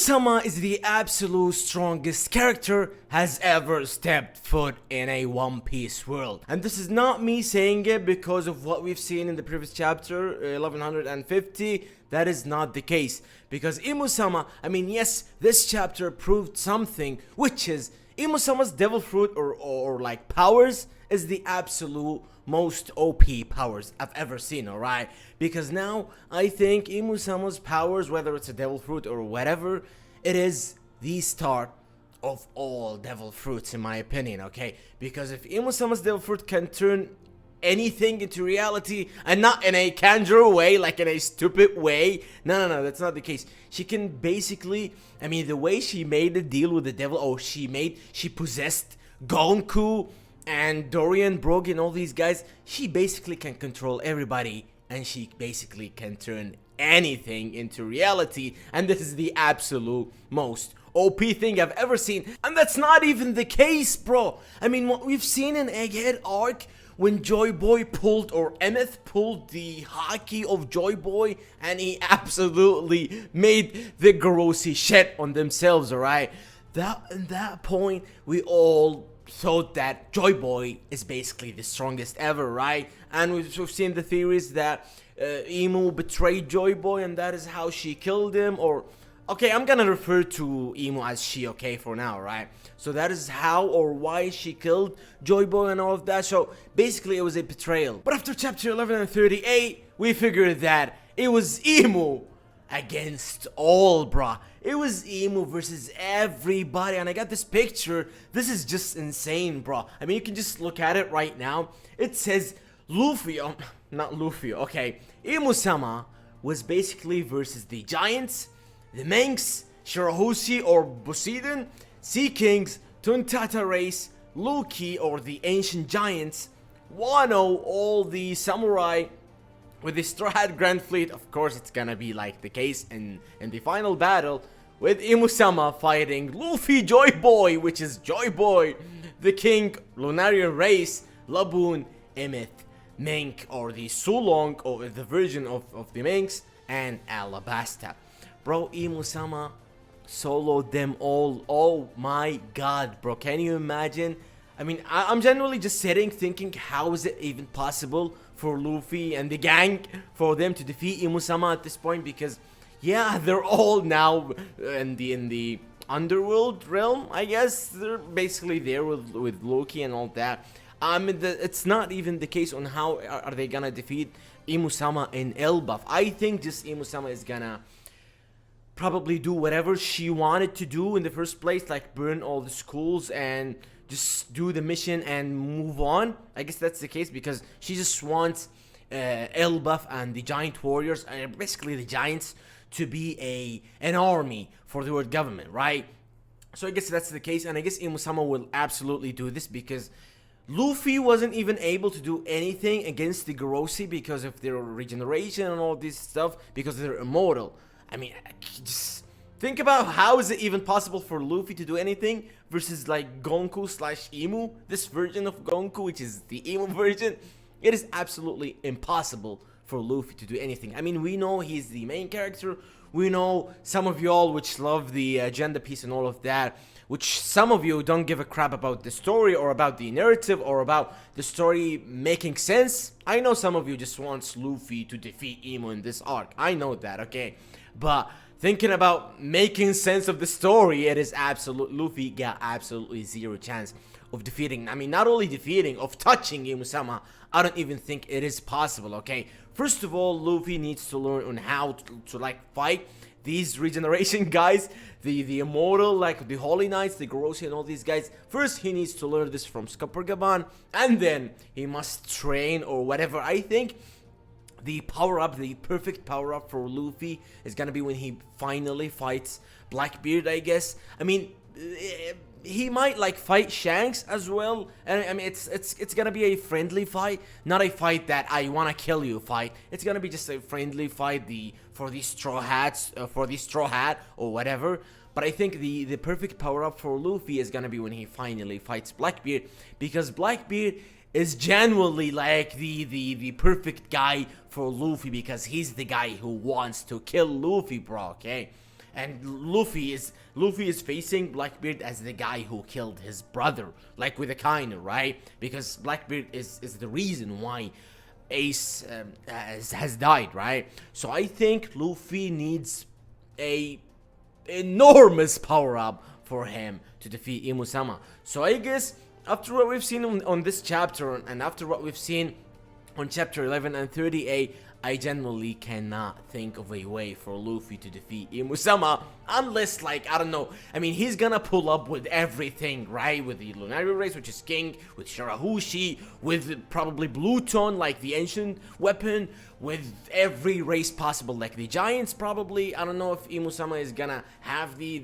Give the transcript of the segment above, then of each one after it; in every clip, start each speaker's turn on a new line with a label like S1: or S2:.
S1: Imu-sama is the absolute strongest character has ever stepped foot in a One Piece world. And this is not me saying it because of what we've seen in the previous chapter, 1150. That is not the case. Because Imu-sama, I mean, yes, this chapter proved something, which is Imu-sama's devil fruit or like powers is the absolute most OP powers I've ever seen, alright? Because now I think Imu-sama's powers, whether it's a devil fruit or whatever, it is the start of all devil fruits in my opinion, okay? Because if Imu-sama's devil fruit can turn anything into reality, and not in a kanjuro way, like in a stupid way. No, that's not the case. She can basically, I mean, the way she made the deal with the devil, she possessed Gonku and Dorian, Brogy, and all these guys. She basically can control everybody, and she basically can turn anything into reality, and this is the absolute most OP thing I've ever seen. And that's not even the case, bro. I mean, what we've seen in Egghead arc, when Joy Boy pulled, or Emmet pulled the haki of Joy Boy, and he absolutely made the Garossi shit on themselves, alright? At that point, we all thought that Joy Boy is basically the strongest ever, right? And we've seen the theories that Imu betrayed Joy Boy, and that is how she killed him, or... Okay, I'm gonna refer to Imu as she, okay, for now, right? So that is how or why she killed Joy Boy and all of that. So basically it was a betrayal. But after chapter 11 and 38, we figured that it was Imu against all, bruh. It was Imu versus everybody, and I got this picture. This is just insane, bruh. I mean, you can just look at it right now. It says Luffy, not Luffy, okay. Imu-sama was basically versus the Giants, the Manx, Shirahoshi or Poseidon, Sea Kings, Tuntata race, Loki or the Ancient Giants, Wano, all the samurai, with the Straw Hat Grand Fleet. Of course, it's gonna be like the case in the final battle, with Imu-sama fighting Luffy Joy Boy, which is Joy Boy, the King, Lunarian race, Laboon, Emmet, Mink or the Sulong or the version of the Minx, and Alabasta. Bro, Imu-sama soloed them all. Oh my god, bro. Can you imagine? I mean, I'm generally just sitting thinking, how is it even possible for Luffy and the gang for them to defeat Imu-sama at this point? Because, yeah, they're all now in the underworld realm, I guess. They're basically there with Loki and all that. I mean, it's not even the case on how are they gonna defeat Imu-sama in Elbaf. I think just Imu-sama is gonna probably do whatever she wanted to do in the first place, like burn all the schools and just do the mission and move on. I guess that's the case because she just wants Elbaf and the giant warriors, basically the giants, to be an army for the world government, right? So I guess that's the case, and I guess Imu-sama will absolutely do this because Luffy wasn't even able to do anything against the Garossi because of their regeneration and all this stuff, because they're immortal. I mean, just think about how is it even possible for Luffy to do anything versus like Gonku slash Imu, this version of Gonku, which is the Imu version. It is absolutely impossible for Luffy to do anything. I mean, we know he's the main character. We know some of y'all which love the agenda piece and all of that, which some of you don't give a crap about the story or about the narrative or about the story making sense. I know some of you just wants Luffy to defeat Imu in this arc. I know that, okay? But thinking about making sense of the story, it is Luffy got absolutely zero chance of defeating. I mean, not only defeating, of touching Imu-sama. I don't even think it is possible, okay? First of all, Luffy needs to learn on how to like fight these regeneration guys, the immortal, like the Holy Knights, the Garossi and all these guys. First, he needs to learn this from Scuppergaban, and then he must train or whatever. I think the power-up, the perfect power-up for Luffy is gonna be when he finally fights Blackbeard, I guess. I mean, he might like fight Shanks as well, and I mean it's gonna be a friendly fight, not a fight that I wanna kill you fight. It's gonna be just a friendly fight for the Straw Hats, for the Straw Hat or whatever. But I think the perfect power-up for Luffy is gonna be when he finally fights Blackbeard, because Blackbeard is genuinely like the perfect guy for Luffy, because he's the guy who wants to kill Luffy, bro, okay? And Luffy is facing Blackbeard as the guy who killed his brother, like with a Akainu, right? Because Blackbeard is the reason why Ace has died, right? So I think Luffy needs a enormous power up for him to defeat Imu-sama. So I guess after what we've seen on this chapter, and after what we've seen on chapter 11 and 38, I genuinely cannot think of a way for Luffy to defeat Imu-sama, unless, like, I don't know, I mean, he's gonna pull up with everything, right? With the Lunario race, which is king, with Shirahoshi, with probably Bluton, like the ancient weapon, with every race possible, like the giants probably. I don't know if Imu-sama is gonna have the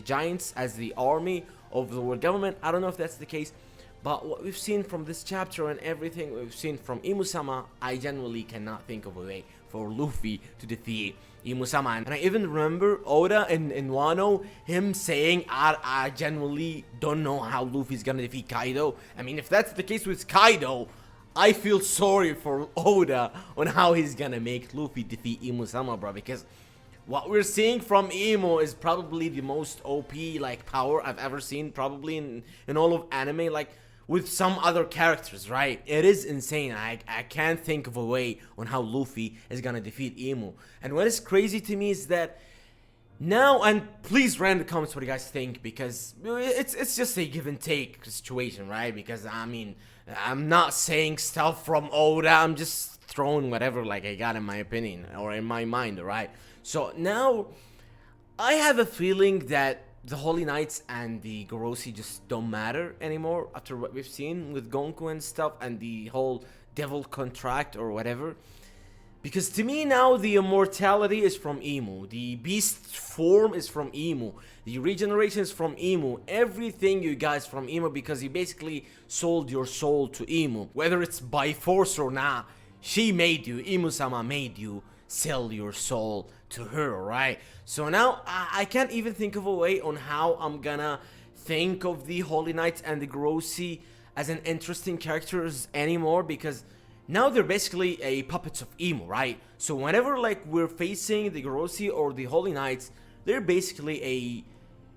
S1: giants as the army of the world government. I don't know if that's the case. But what we've seen from this chapter and everything we've seen from Imu-sama, I genuinely cannot think of a way for Luffy to defeat Imu-sama. And I even remember Oda in Wano, him saying, I genuinely don't know how Luffy's gonna defeat Kaido. I mean, if that's the case with Kaido, I feel sorry for Oda on how he's gonna make Luffy defeat Imu-sama, bro. Because what we're seeing from Imo is probably the most OP, like, power I've ever seen, probably in all of anime, like, with some other characters, right? It is insane. I can't think of a way on how Luffy is gonna defeat Imo. And what is crazy to me is that now, and please write in the comments what you guys think, because it's just a give and take situation, right? Because, I mean, I'm not saying stuff from Oda, I'm just throwing whatever, like, I got in my opinion, or in my mind, alright? So now, I have a feeling that the Holy Knights and the Gorosi just don't matter anymore after what we've seen with Gonku and stuff, and the whole devil contract or whatever. Because to me now, the immortality is from Imu, the beast form is from Imu, the regeneration is from Imu, everything you guys from Imu, because you basically sold your soul to Imu. Whether it's by force or not, she made you, Imu-sama made you sell your soul to her, right? So now I can't even think of a way on how I'm gonna think of the Holy Knights and the Gorosi as an interesting characters anymore, because now they're basically a puppets of Imo, right? So whenever, like, we're facing the Gorosi or the Holy Knights, they're basically a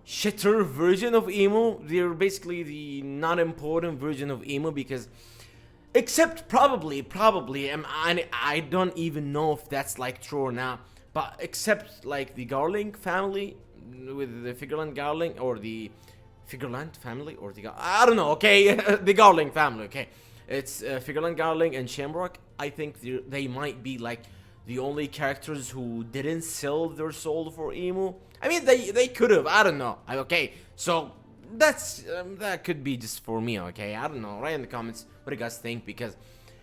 S1: shitter version of Imo. They're basically the not important version of Imo, because except probably, I don't even know if that's, like, true or not, but except, like, the Garling family, with the Figureland Garling, or the Figureland family, or the, I don't know, okay, the Garling family, okay, it's Figureland Garling and Shamrock. I think they might be, like, the only characters who didn't sell their soul for Emu. I mean, they could have, I don't know, okay, so that's that could be just for me, okay? I don't know. Write in the comments what you guys think, because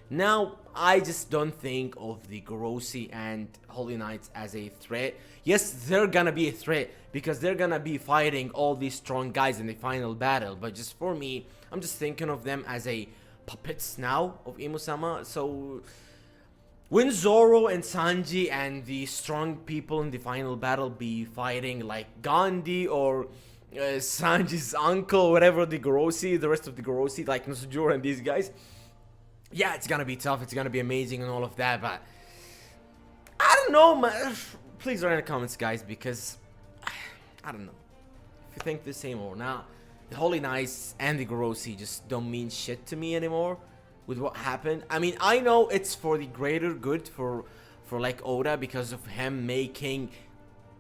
S1: now I just don't think of the Gorosi and Holy Knights as a threat. Yes, they're gonna be a threat because they're gonna be fighting all these strong guys in the final battle, but just for me, I'm just thinking of them as a puppets now of Imu-sama. So when Zoro and Sanji and the strong people in the final battle be fighting like Gandhi or Sanji's uncle, whatever, the Gorosi, the rest of the Gorosi, like Nosujuro and these guys, yeah, it's gonna be tough, it's gonna be amazing and all of that, but I don't know, man. Please write in the comments, guys, because I don't know if you think the same or not. The Holy Knights and the Gorosi just don't mean shit to me anymore with what happened. I mean, I know it's for the greater good for like Oda, because of him making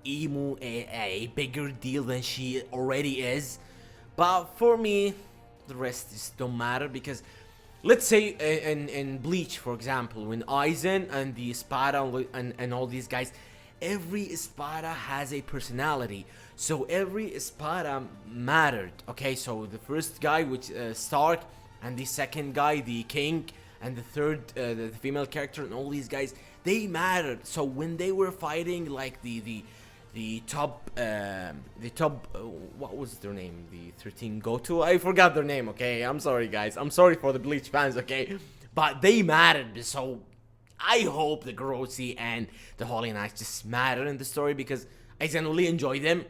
S1: Imu a bigger deal than she already is, but for me the rest just don't matter. Because let's say in Bleach, for example, when Aizen and the Espada and all these guys, every Espada has a personality, so every Espada mattered, okay? So the first guy, which Stark, and the second guy, the King, and the third, the female character, and all these guys, they mattered. So when they were fighting like the top, what was their name? The 13 Goto? I forgot their name, okay? I'm sorry, guys. I'm sorry for the Bleach fans, okay? But they mattered, so I hope the Gorosi and the Holy Knights just matter in the story, because I genuinely enjoy them.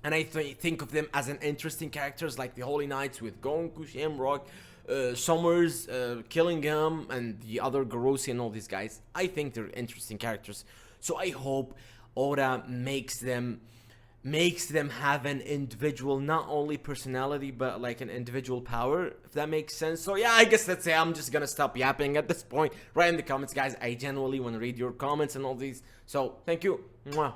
S1: And I think of them as an interesting characters, like the Holy Knights with Gonku, Shamrock, Summers, Killingham, and the other Gorosi and all these guys. I think they're interesting characters. So I hope Oda makes them makes them have an individual, not only personality, but like an individual power, if that makes sense. So yeah, I guess that's it. I'm just gonna stop yapping at this point. Write in the comments, guys. I genuinely want to read your comments and all these. So thank you. Mwah.